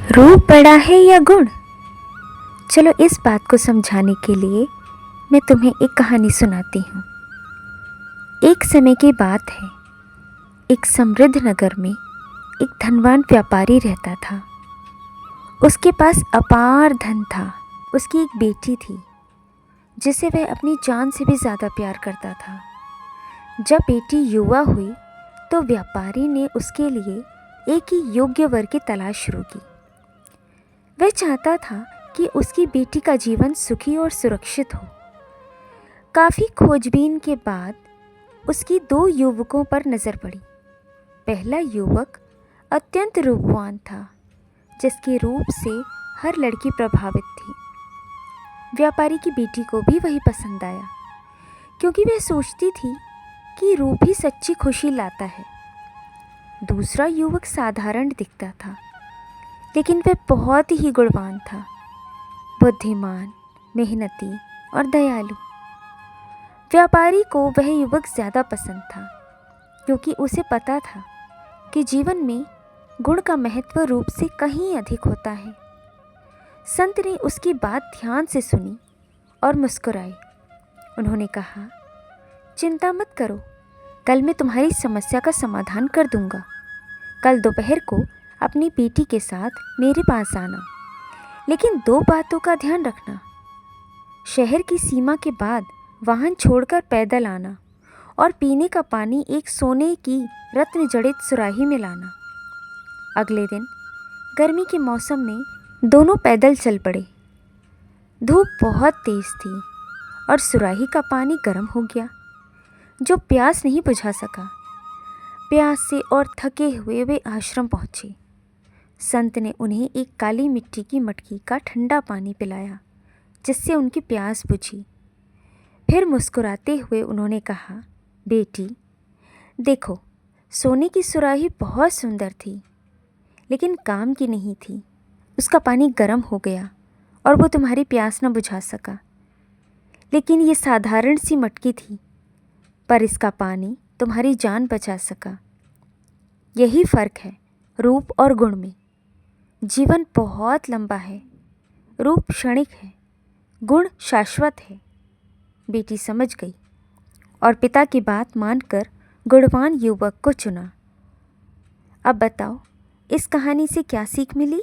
रूप बड़ा है या गुण? चलो इस बात को समझाने के लिए मैं तुम्हें एक कहानी सुनाती हूँ। एक समय की बात है, एक समृद्ध नगर में एक धनवान व्यापारी रहता था। उसके पास अपार धन था। उसकी एक बेटी थी जिसे वह अपनी जान से भी ज़्यादा प्यार करता था। जब बेटी युवा हुई तो व्यापारी ने उसके लिए एक ही योग्य वर की तलाश शुरू की। वह चाहता था कि उसकी बेटी का जीवन सुखी और सुरक्षित हो। काफ़ी खोजबीन के बाद उसकी दो युवकों पर नज़र पड़ी। पहला युवक अत्यंत रूपवान था, जिसके रूप से हर लड़की प्रभावित थी। व्यापारी की बेटी को भी वही पसंद आया, क्योंकि वह सोचती थी कि रूप ही सच्ची खुशी लाता है। दूसरा युवक साधारण दिखता था, लेकिन वह बहुत ही गुणवान था, बुद्धिमान, मेहनती और दयालु। व्यापारी को वह युवक ज़्यादा पसंद था, क्योंकि उसे पता था कि जीवन में गुण का महत्व रूप से कहीं अधिक होता है। संत ने उसकी बात ध्यान से सुनी और मुस्कुराए। उन्होंने कहा, चिंता मत करो, कल मैं तुम्हारी समस्या का समाधान कर दूंगा। कल दोपहर को अपनी बेटी के साथ मेरे पास आना, लेकिन दो बातों का ध्यान रखना। शहर की सीमा के बाद वाहन छोड़कर पैदल आना और पीने का पानी एक सोने की रत्न जड़ित सुराही में लाना। अगले दिन गर्मी के मौसम में दोनों पैदल चल पड़े। धूप बहुत तेज थी और सुराही का पानी गर्म हो गया, जो प्यास नहीं बुझा सका। प्यास से और थके हुए वे आश्रम पहुँचे। संत ने उन्हें एक काली मिट्टी की मटकी का ठंडा पानी पिलाया, जिससे उनकी प्यास बुझी। फिर मुस्कुराते हुए उन्होंने कहा, बेटी देखो, सोने की सुराही बहुत सुंदर थी, लेकिन काम की नहीं थी। उसका पानी गर्म हो गया और वो तुम्हारी प्यास न बुझा सका। लेकिन ये साधारण सी मटकी थी, पर इसका पानी तुम्हारी जान बचा सका। यही फ़र्क है रूप और गुण में। जीवन बहुत लंबा है, रूप क्षणिक है, गुण शाश्वत है। बेटी समझ गई और पिता की बात मानकर गुणवान युवक को चुना। अब बताओ, इस कहानी से क्या सीख मिली?